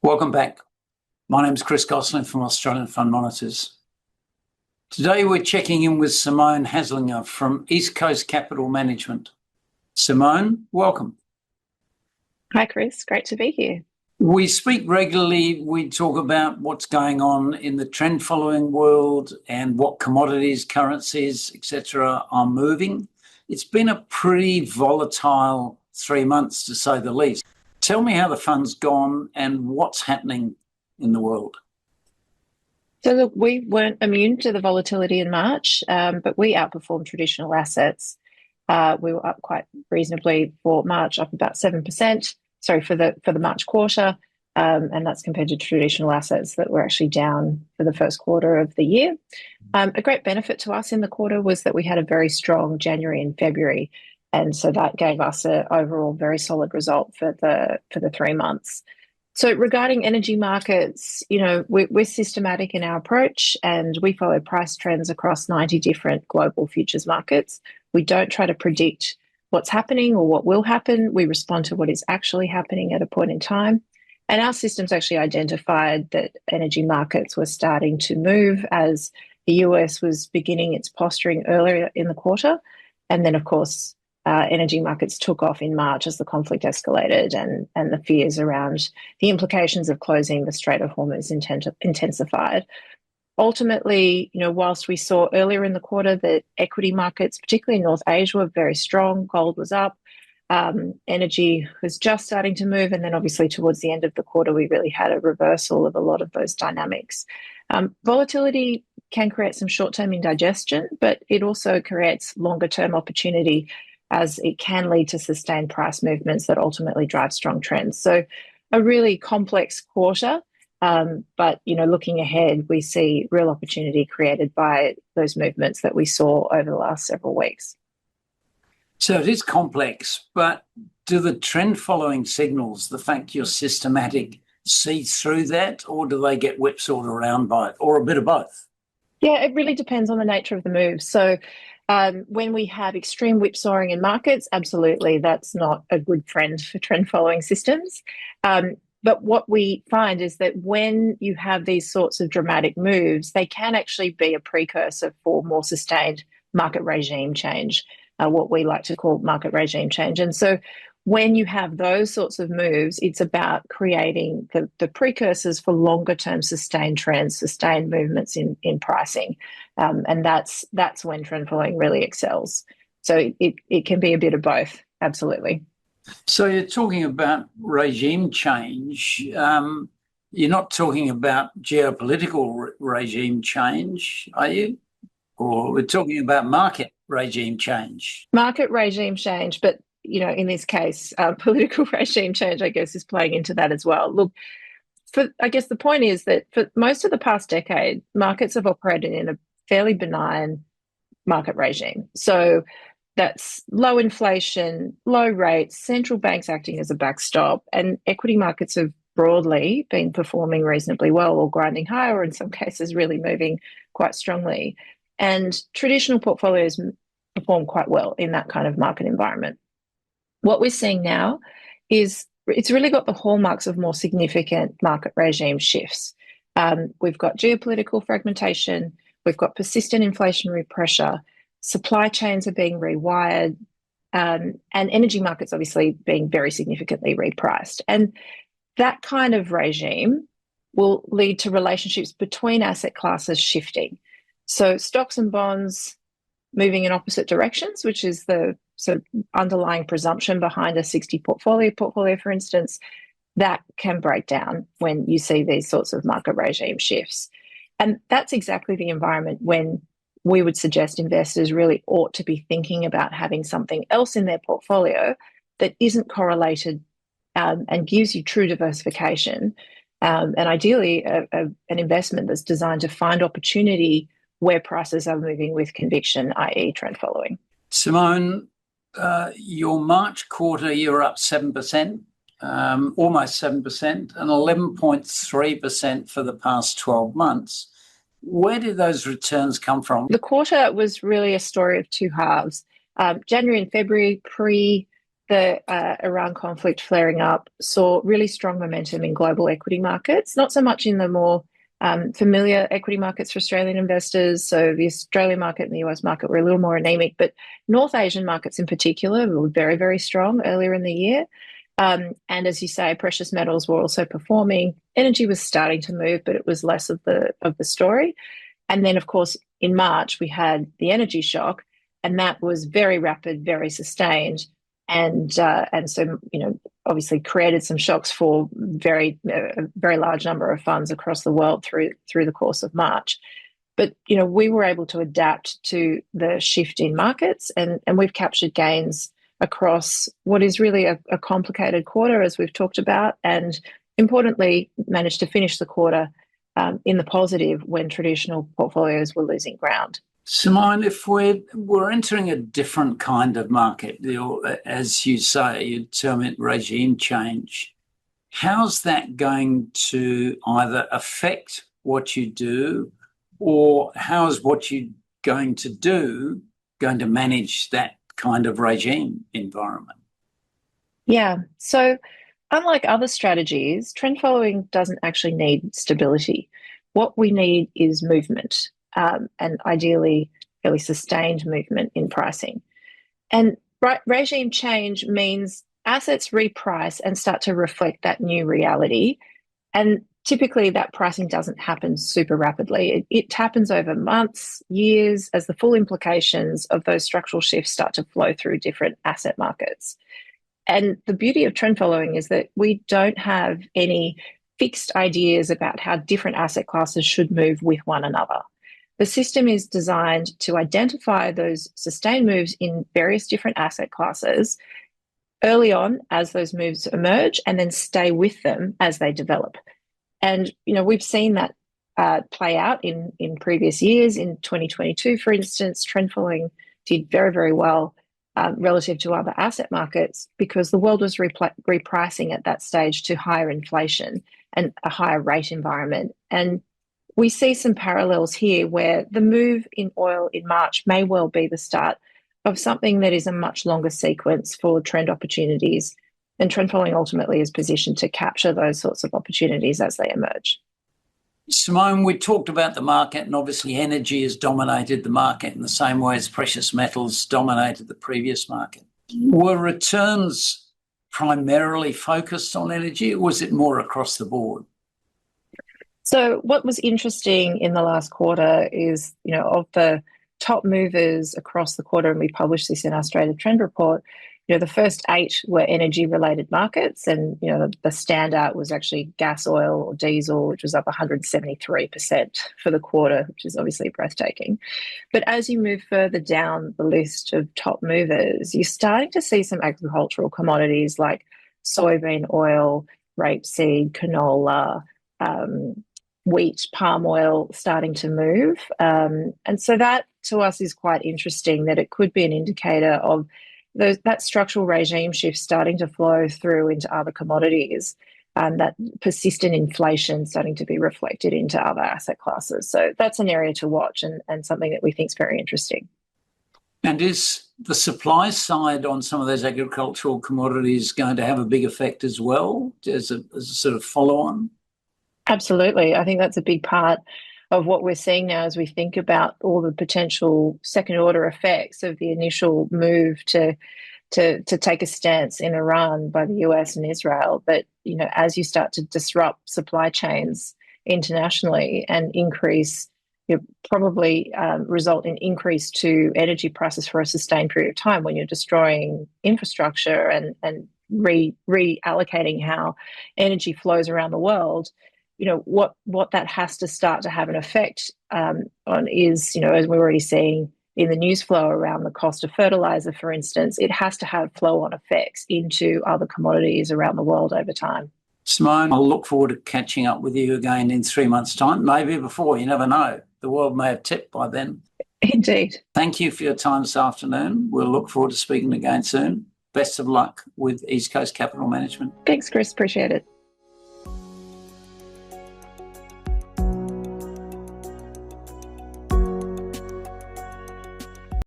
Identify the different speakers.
Speaker 1: Welcome back. My name is Chris Gosselin from Australian Fund Monitors. Today we're checking in with Simone Haslinger from East Coast Capital Management. Simone, welcome.
Speaker 2: Hi, Chris. Great to be here.
Speaker 1: We speak regularly. We talk about what's going on in the trend following world and what commodities, currencies, etc. are moving. It's been a pretty volatile 3 months, to say the least. Tell me how the fund's gone and what's happening in the world.
Speaker 2: So look, we weren't immune to the volatility in March, but we outperformed traditional assets. We were up quite reasonably for March, up about 7%. Sorry, for the March quarter, and that's compared to traditional assets that were actually down for the first quarter of the year. A great benefit to us in the quarter was that we had a very strong January and February, and so that gave us an overall very solid result for the 3 months. So regarding energy markets, we're systematic in our approach, and we follow price trends across 90 different global futures markets. We don't try to predict what's happening or what will happen. We respond to what is actually happening at a point in time. And our systems actually identified that energy markets were starting to move as the US was beginning its posturing earlier in the quarter. And then, of course, energy markets took off in March as the conflict escalated and the fears around the implications of closing the Strait of Hormuz intensified. Ultimately, whilst we saw earlier in the quarter that equity markets, particularly in North Asia, were very strong, gold was up, energy was just starting to move, and then obviously towards the end of the quarter, we really had a reversal of a lot of those dynamics. Volatility can create some short-term indigestion, but it also creates longer-term opportunity as it can lead to sustained price movements that ultimately drive strong trends. So a really complex quarter. But, looking ahead, we see real opportunity created by those movements that we saw over the last several weeks.
Speaker 1: So it is complex, but do the trend following signals, the fact you're systematic, see through that, or do they get whipsawed around by it, or a bit of both?
Speaker 2: Yeah, it really depends on the nature of the move. So when we have extreme whipsawing in markets, absolutely, that's not a good friend for trend following systems. But what we find is that when you have these sorts of dramatic moves, they can actually be a precursor for more sustained market regime change, what we like to call market regime change. And so when you have those sorts of moves, it's about creating the precursors for longer term sustained trends, sustained movements in pricing. And that's when trend following really excels. So it can be a bit of both, absolutely.
Speaker 1: So you're talking about regime change. You're not talking about geopolitical regime change, are you? Or we're talking about market regime change?
Speaker 2: Market regime change, but in this case, political regime change, I guess, is playing into that as well. Look, I guess the point is that for most of the past decade, markets have operated in a fairly benign market regime. So that's low inflation, low rates, central banks acting as a backstop, and equity markets have broadly been performing reasonably well or grinding higher, or in some cases really moving quite strongly. And traditional portfolios perform quite well in that kind of market environment. What we're seeing now is it's really got the hallmarks of more significant market regime shifts. We've got geopolitical fragmentation, we've got persistent inflationary pressure, supply chains are being rewired, and energy markets obviously being very significantly repriced. And that kind of regime will lead to relationships between asset classes shifting. So stocks and bonds moving in opposite directions, which is the sort of underlying presumption behind a 60 portfolio, for instance, that can break down when you see these sorts of market regime shifts. And that's exactly the environment when we would suggest investors really ought to be thinking about having something else in their portfolio that isn't correlated and gives you true diversification. And ideally, an investment that's designed to find opportunity where prices are moving with conviction, i.e. trend following.
Speaker 1: Simone, your March quarter, you're up 7%, almost 7%, and 11.3% for the past 12 months. Where did those returns come from?
Speaker 2: The quarter was really a story of two halves. January and February, the Iran conflict flaring up saw really strong momentum in global equity markets, not so much in the more familiar equity markets for Australian investors. So the Australian market and the US market were a little more anemic, but North Asian markets in particular were very, very strong earlier in the year. And as you say, precious metals were also performing. Energy was starting to move, but it was less of the story. And then, of course, in March, we had the energy shock, and that was very rapid, very sustained. And so, obviously created some shocks for a very large number of funds across the world through the course of March. But, we were able to adapt to the shift in markets, and we've captured gains across what is really a complicated quarter, as we've talked about, and importantly, managed to finish the quarter in the positive when traditional portfolios were losing ground.
Speaker 1: Simone, if we're entering a different kind of market, as you say, you term it regime change, how's that going to either affect what you do, or how's what you're going to do going to manage that kind of regime environment?
Speaker 2: Yeah, so unlike other strategies, trend following doesn't actually need stability. What we need is movement, and ideally fairly sustained movement in pricing. And regime change means assets reprice and start to reflect that new reality. And typically that pricing doesn't happen super rapidly. It happens over months, years, as the full implications of those structural shifts start to flow through different asset markets. And the beauty of trend following is that we don't have any fixed ideas about how different asset classes should move with one another. The system is designed to identify those sustained moves in various different asset classes early on as those moves emerge, and then stay with them as they develop. And, we've seen that play out in previous years. In 2022, for instance, trend following did very, very well relative to other asset markets because the world was repricing at that stage to higher inflation and a higher rate environment. And we see some parallels here where the move in oil in March may well be the start of something that is a much longer sequence for trend opportunities. And trend following ultimately is positioned to capture those sorts of opportunities as they emerge.
Speaker 1: Simone, we talked about the market, and obviously energy has dominated the market in the same way as precious metals dominated the previous market. Were returns primarily focused on energy, or was it more across the board?
Speaker 2: So what was interesting in the last quarter is, of the top movers across the quarter, and we published this in our Australia Trend Report, the first 8 were energy-related markets, and, the standout was actually gas, oil, or diesel, which was up 173% for the quarter, which is obviously breathtaking. But as you move further down the list of top movers, you're starting to see some agricultural commodities like soybean oil, rapeseed, canola, wheat, palm oil starting to move. And so that, to us, is quite interesting, that it could be an indicator of that structural regime shift starting to flow through into other commodities, and that persistent inflation starting to be reflected into other asset classes. So that's an area to watch, and something that we think is very interesting.
Speaker 1: And is the supply side on some of those agricultural commodities going to have a big effect as well, as a sort of follow-on?
Speaker 2: Absolutely. I think that's a big part of what we're seeing now as we think about all the potential second-order effects of the initial move to take a stance in Iran by the US and Israel. But, as you start to disrupt supply chains internationally and increase, probably result in increase to energy prices for a sustained period of time when you're destroying infrastructure and reallocating how energy flows around the world. What that has to start to have an effect on is, as we're already seeing in the news flow around the cost of fertilizer, for instance, it has to have flow-on effects into other commodities around the world over time.
Speaker 1: Simone, I'll look forward to catching up with you again in 3 months' time, maybe before, you never know. The world may have tipped by then.
Speaker 2: Indeed.
Speaker 1: Thank you for your time this afternoon. We'll look forward to speaking again soon. Best of luck with East Coast Capital Management.
Speaker 2: Thanks, Chris. Appreciate it.